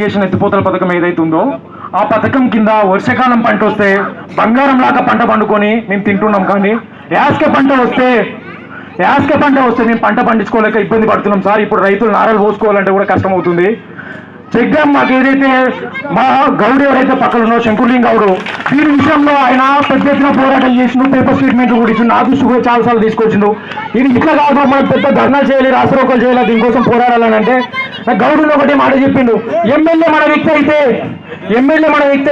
Irrigation ఎత్తిపోతల పథకం ఏదైతుందో ఆ పథకం కింద వర్షాకాలం పంట వస్తే బంగారం లాగా పంట పండుకొని మేము తింటున్నాం. కానీ యాసక పంట వస్తే మేము పంట పండించుకోలేక ఇబ్బంది పడుతున్నాం సార్. ఇప్పుడు రైతులు నారలు పోసుకోవాలంటే కూడా కష్టం అవుతుంది. చెక్ డ్యామ్ మాకు ఏదైతే మా గౌడ్ ఎవరైతే పక్కన ఉన్నో శంకులింగ్ గౌడు, దీని విషయంలో ఆయన పెద్ద ఎత్తున పోరాటం చేసిండు, పేపర్ స్టేట్మెంట్ కూడా ఇచ్చిండు, నా దృష్టి కూడా చాలాసార్లు తీసుకొచ్చిండు. ఇది ఇట్లా కాదు, మనం పెద్ద ధర్నా చేయాలి, రాష్ట్రోకలు చేయాలి, దీనికోసం పోరాడాలని అంటే నాకు గౌడులో ఒకటి మాట చెప్పిండు, ఎమ్మెల్యే మన వ్యక్తి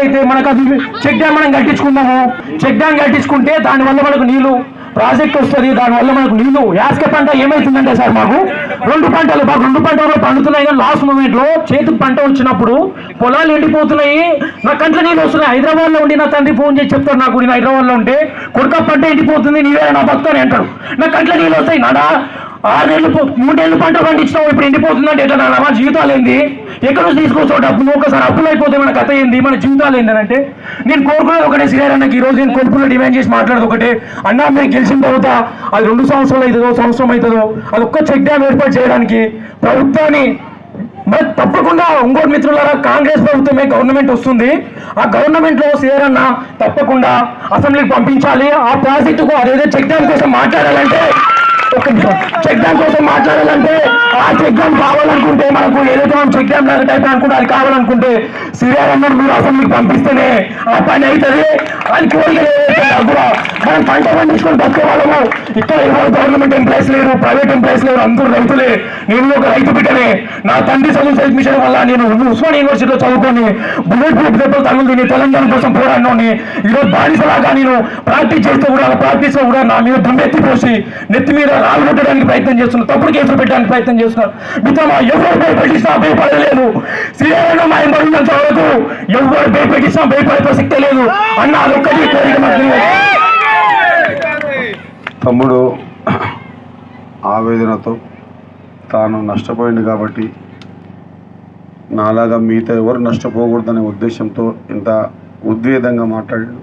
అయితే మనకు అది చెక్ డ్యామ్ మనం కట్టించుకుందాము. చెక్ డ్యామ్ కట్టించుకుంటే దానివల్ల మనకు నీళ్లు ప్రాజెక్ట్ వస్తుంది, దానివల్ల మనకు నీళ్లు. యాసక పంట ఏమవుతుందంటే సార్ మాకు రెండు పంటలు పండుతున్నాయి, కానీ లాస్ట్ మూమెంట్ లో చేతికి పంట వచ్చినప్పుడు పొలాలు ఎండిపోతున్నాయి, నా కంట్లో నీళ్ళు వస్తున్నాయి. హైదరాబాద్ లో ఉండి నా తండ్రి ఫోన్ చేసి చెప్తారు, నాకు నేను హైదరాబాద్ లో ఉంటే కొడుక పంట ఎండిపోతుంది, నీవే నా భక్తుని అంటాడు. నా కంట్లో నీళ్ళు వస్తాయి, నాడా 6 నెలలు 3 నెలలు పంట పండించినావు, ఇప్పుడు ఎండిపోతుందంటే ఎట్లా నాన్న? మన జీవితాలు ఏంది? ఎక్కడ నుంచి తీసుకోవచ్చు డబ్బు? ఒకసారి అప్పులు అయిపోతే మన కథ ఏంది? మన జీవితాలు ఏంటంటే నేను కోరుకునేది ఒకటే, శ్రీహరి అన్నకి ఈరోజు నేను కొడుకులో డిమాండ్ చేసి మాట్లాడదు ఒకటే, అన్నా మీరు గెలిచిన తర్వాత అది 2 సంవత్సరాలు అవుతుందో సంవత్సరం అవుతుందో అది ఒక్క చెక్ డ్యామ్ ఏర్పాటు చేయడానికి ప్రభుత్వాన్ని మరి తప్పకుండా ఇంకోటి మిత్రులారా, కాంగ్రెస్ ప్రభుత్వమే గవర్నమెంట్ వస్తుంది, ఆ గవర్నమెంట్ లో శ్రీహరి అన్న తప్పకుండా అసెంబ్లీకి పంపించాలి. ఆ ప్రాజెక్టుకు అదేదో చెక్ డ్యామ్ కోసం మాట్లాడాలంటే చెక్ డ్యామ్ కోసం మాట్లాడాలంటే ఆ చెక్ డ్యామ్ కావాలనుకుంటే మనకు ఏదైతే మనం చెక్ డ్యామ్ టైప్ అనుకుంటే అది కావాలనుకుంటే శ్రీహరి అన్న మీరు అసెంబ్లీకి పంపిస్తేనే ఆ పని అవుతుంది. అది కోరిక కూడా మనం పంట పండించుకొని బతికే వాళ్ళము. ఇక్కడ ఎవరు గవర్నమెంట్ ఎంప్లాయీస్ లేరు, ప్రైవేట్ ఎంప్లాయీస్ లేరు, అందరూ రైతులే. నేను ఒక రైతు బిడ్డనే. నా తండ్రి చదువు సైన్స్ మిషన్ వల్ల నేను ఉస్మాన్ యూనివర్సిటీలో చదువుకొని బుల్లెట్ ప్రూఫ్ దెబ్బలు తగులుతుంది, తెలంగాణ కోసం పోరాడినోని. ఈరోజు బానిసలాగా నేను ప్రాక్టీస్ చేస్తూ కూడా ప్రాక్టీస్ లో కూడా నా మీద దుమ్మెత్తిపోసి నెత్తి మీద రాళ్ళు కొట్టడానికి ప్రయత్నం చేస్తున్నారు, తప్పుడు కేసులు పెట్టడానికి ప్రయత్నం చేస్తున్నారు. మిత్రమా, ఎవరు భయపెట్టిస్తున్నా భయపడలేదు. శ్రీహరి మా ఎంబడినంత వరకు ఎవరు భయపెట్టిస్తున్నా భయపడే ప్రసక్తే లేదు అన్న. అదొక్కటి కోరిక. తమ్ముడు ఆవేదనతో తాను నష్టపోయింది కాబట్టి నాలాగా మిగతా ఎవరు నష్టపోకూడదనే ఉద్దేశంతో ఇంత ఉద్వేదంగా మాట్లాడాడు.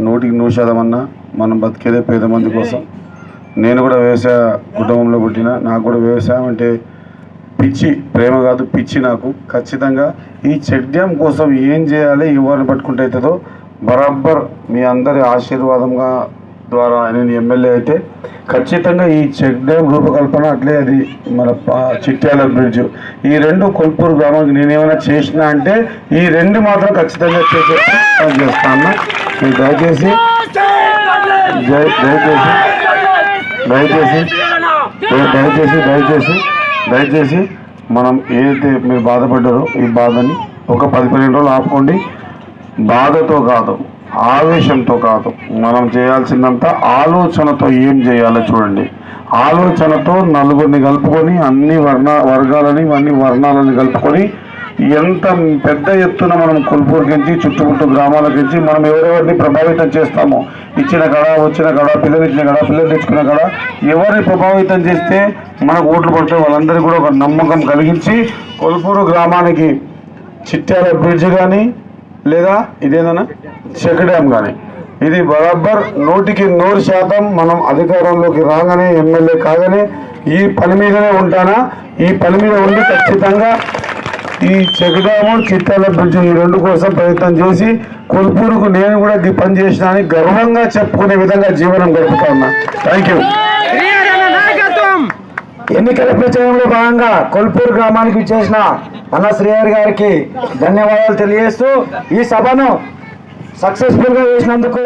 100% అన్నా మనం బతికేదే పేద మంది కోసం. నేను కూడా వ్యవసాయ కుటుంబంలో పుట్టిన, నాకు కూడా వ్యవసాయం అంటే పిచ్చి, ప్రేమ కాదు పిచ్చి నాకు. ఖచ్చితంగా ఈ చెక్ డ్యామ్ కోసం ఏం చేయాలి, ఎవరిని పట్టుకుంటే అవుతుందో బరాబర్ మీ అందరి ఆశీర్వాదంగా ద్వారా నేను ఎమ్మెల్యే అయితే ఖచ్చితంగా ఈ చెక్ డ్యామ్ రూపకల్పన, అట్లే అది మన చిట్యాల బ్రిడ్జ్, ఈ 2 కొల్పూరు గ్రామానికి నేనేమైనా చేసినా అంటే ఈ 2 మాత్రం ఖచ్చితంగా చేస్తాను. మీరు దయచేసి దయచేసి మనం ఏదైతే మీరు బాధపడ్డారో ఈ బాధని ఒక 10-15 రోజులు ఆపుకోండి. బాధతో కాదు, ఆవేశంతో కాదు, మనం చేయాల్సిందంతా ఆలోచనతో ఏం చేయాలో చూడండి. ఆలోచనతో నలుగురిని కలుపుకొని అన్ని వర్గాలని అన్ని వర్ణాలని కలుపుకొని ఎంత పెద్ద ఎత్తున మనం కొల్పూరుకించి చుట్టుముట్టు గ్రామాలకించి మనం ఎవరెవరిని ప్రభావితం చేస్తామో, ఇచ్చిన కడ వచ్చిన కడ పిల్లలు ఇచ్చిన కడ పిల్లలు తెచ్చుకున్న కడ ఎవరిని ప్రభావితం చేస్తే మనకు ఓట్లు పడితే వాళ్ళందరికీ కూడా ఒక నమ్మకం కలిగించి కొల్పూరు గ్రామానికి చిట్యాల బ్రిడ్జ్ కానీ లేదా ఇదేదన్నా చెక్ డ్యామ్ కానీ ఇది బరాబర్ 100% మనం అధికారంలోకి రాగానే ఎమ్మెల్యే కాగానే ఈ పని మీదనే ఉంటానా, ఈ పని మీద ఉండి ఖచ్చితంగా ఈ చెక్ డ్యాము చిట్యాల బ్రిడ్జ్ ఈ 2 కోసం ప్రయత్నం చేసి కొల్పూరుకు నేను కూడా ఈ పని చేసిన అని గర్వంగా చెప్పుకునే విధంగా జీవనం గడుపుతా ఉన్నా. Thank you. ఎన్నికల ప్రచారంలో భాగంగా కొల్పూరు గ్రామానికి చేసిన అన్న శ్రీహరి గారికి ధన్యవాదాలు తెలియజేస్తూ ఈ సభను సక్సెస్ఫుల్ గా చేసినందుకు